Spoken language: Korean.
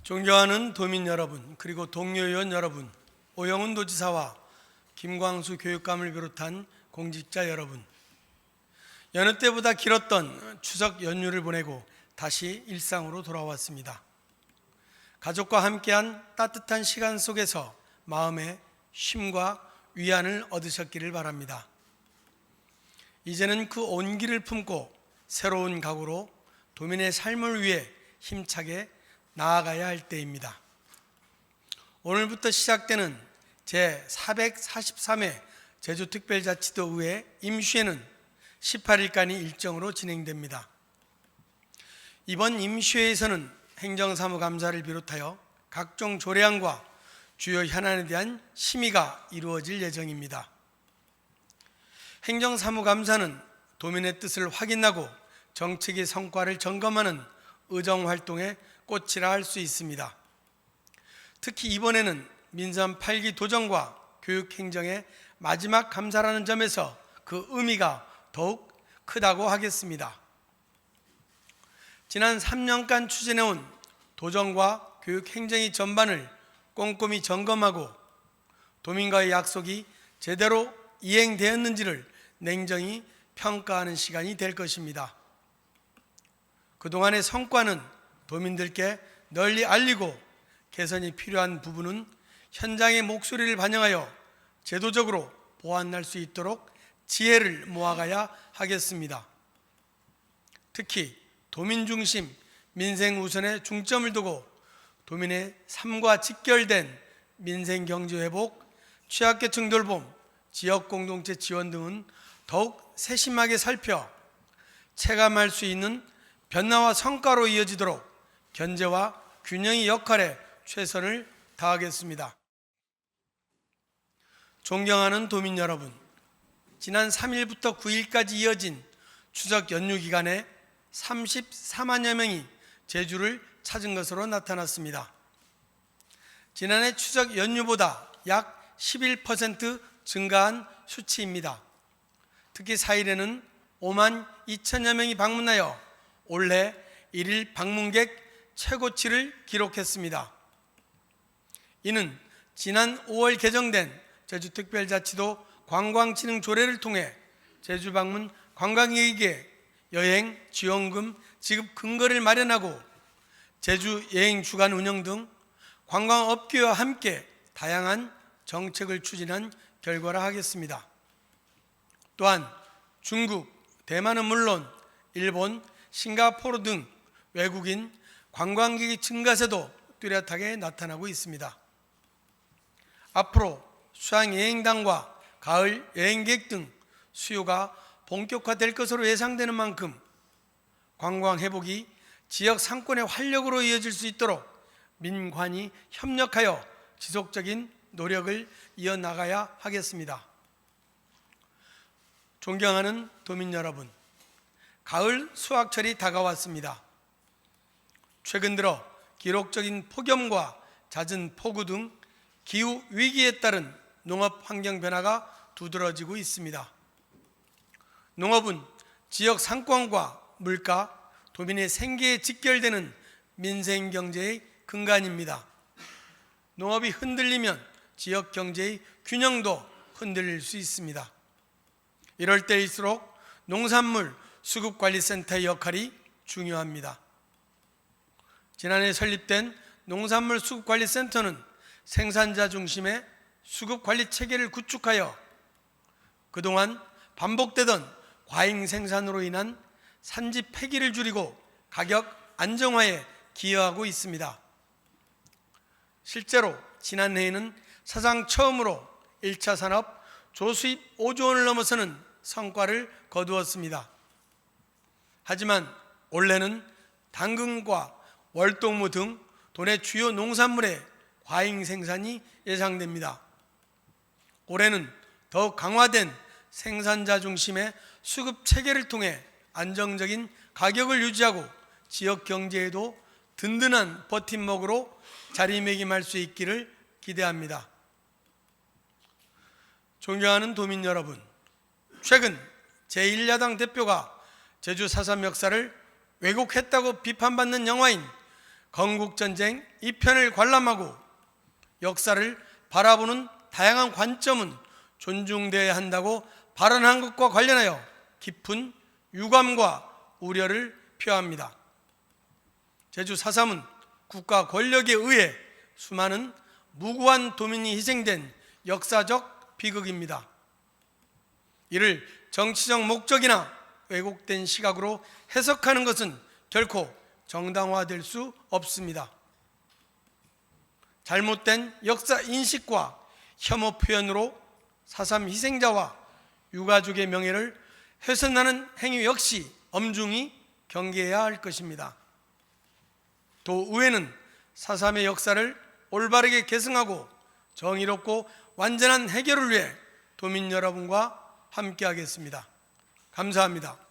존경하는 도민 여러분, 그리고 동료의원 여러분, 오영훈 도지사와 김광수 교육감을 비롯한 공직자 여러분, 여느 때보다 길었던 추석 연휴를 보내고 다시 일상으로 돌아왔습니다. 가족과 함께한 따뜻한 시간 속에서 마음의 쉼과 위안을 얻으셨기를 바랍니다. 이제는 그 온기를 품고 새로운 각오로 도민의 삶을 위해 힘차게 나아가야 할 때입니다. 오늘부터 시작되는 제443회 제주특별자치도의회 임시회는 18일간의 일정으로 진행됩니다. 이번 임시회에서는 행정사무감사를 비롯하여 각종 조례안과 주요 현안에 대한 심의가 이루어질 예정입니다. 행정사무감사는 도민의 뜻을 확인하고 정책의 성과를 점검하는 의정활동의 꽃이라 할 수 있습니다. 특히 이번에는 민선 8기 도정과 교육행정의 마지막 감사라는 점에서 그 의미가 더욱 크다고 하겠습니다. 지난 3년간 추진해온 도정과 교육행정의 전반을 꼼꼼히 점검하고 도민과의 약속이 제대로 이행되었는지를 냉정히 평가하는 시간이 될 것입니다. 그동안의 성과는 도민들께 널리 알리고 개선이 필요한 부분은 현장의 목소리를 반영하여 제도적으로 보완할 수 있도록 지혜를 모아가야 하겠습니다. 특히 도민 중심, 민생 우선에 중점을 두고 도민의 삶과 직결된 민생 경제 회복, 취약계층 돌봄, 지역 공동체 지원 등은 더욱 세심하게 살펴 체감할 수 있는 변화와 성과로 이어지도록 견제와 균형의 역할에 최선을 다하겠습니다. 존경하는 도민 여러분, 지난 3일부터 9일까지 이어진 추석 연휴 기간에 34만여 명이 제주를 찾은 것으로 나타났습니다. 지난해 추석 연휴보다 약 11% 증가한 수치입니다. 특히 4일에는 5만 2천여 명이 방문하여 올해 1일 방문객 최고치를 기록했습니다. 이는 지난 5월 개정된 제주특별자치도 관광진흥조례를 통해 제주 방문 관광객에게 여행 지원금 지급 근거를 마련하고 제주 여행 주간 운영 등 관광업계와 함께 다양한 정책을 추진한 결과라 하겠습니다. 또한 중국, 대만은 물론 일본, 싱가포르 등 외국인 관광객의 증가세도 뚜렷하게 나타나고 있습니다. 앞으로 수학여행단과 가을 여행객 등 수요가 본격화될 것으로 예상되는 만큼 관광 회복이 지역 상권의 활력으로 이어질 수 있도록 민관이 협력하여 지속적인 노력을 이어나가야 하겠습니다. 존경하는 도민 여러분, 가을 수확철이 다가왔습니다. 최근 들어 기록적인 폭염과 잦은 폭우 등 기후 위기에 따른 농업 환경 변화가 두드러지고 있습니다. 농업은 지역 상권과 물가, 도민의 생계에 직결되는 민생 경제의 근간입니다. 농업이 흔들리면 지역 경제의 균형도 흔들릴 수 있습니다. 이럴 때일수록 농산물 수급관리센터의 역할이 중요합니다. 지난해 설립된 농산물 수급관리센터는 생산자 중심의 수급관리 체계를 구축하여 그동안 반복되던 과잉 생산으로 인한 산지 폐기를 줄이고 가격 안정화에 기여하고 있습니다. 실제로 지난해에는 사상 처음으로 1차 산업 조수입 5조 원을 넘어서는 성과를 거두었습니다. 하지만 올해는 당근과 월동무 등 도내 주요 농산물의 과잉 생산이 예상됩니다. 올해는 더욱 강화된 생산자 중심의 수급 체계를 통해 안정적인 가격을 유지하고 지역 경제에도 든든한 버팀목으로 자리매김할 수 있기를 기대합니다. 존경하는 도민 여러분, 최근 제1야당 대표가 제주 4.3 역사를 왜곡했다고 비판받는 영화인 건국전쟁 2편을 관람하고 역사를 바라보는 다양한 관점은 존중되어야 한다고 발언한 것과 관련하여 깊은 유감과 우려를 표합니다. 제주 4.3은 국가 권력에 의해 수많은 무고한 도민이 희생된 역사적 비극입니다. 이를 정치적 목적이나 왜곡된 시각으로 해석하는 것은 결코 정당화될 수 없습니다. 잘못된 역사 인식과 혐오 표현으로 4.3 희생자와 유가족의 명예를 훼손하는 행위 역시 엄중히 경계해야 할 것입니다. 도의회는 4.3의 역사를 올바르게 계승하고 정의롭고 완전한 해결을 위해 도민 여러분과 함께하겠습니다. 감사합니다.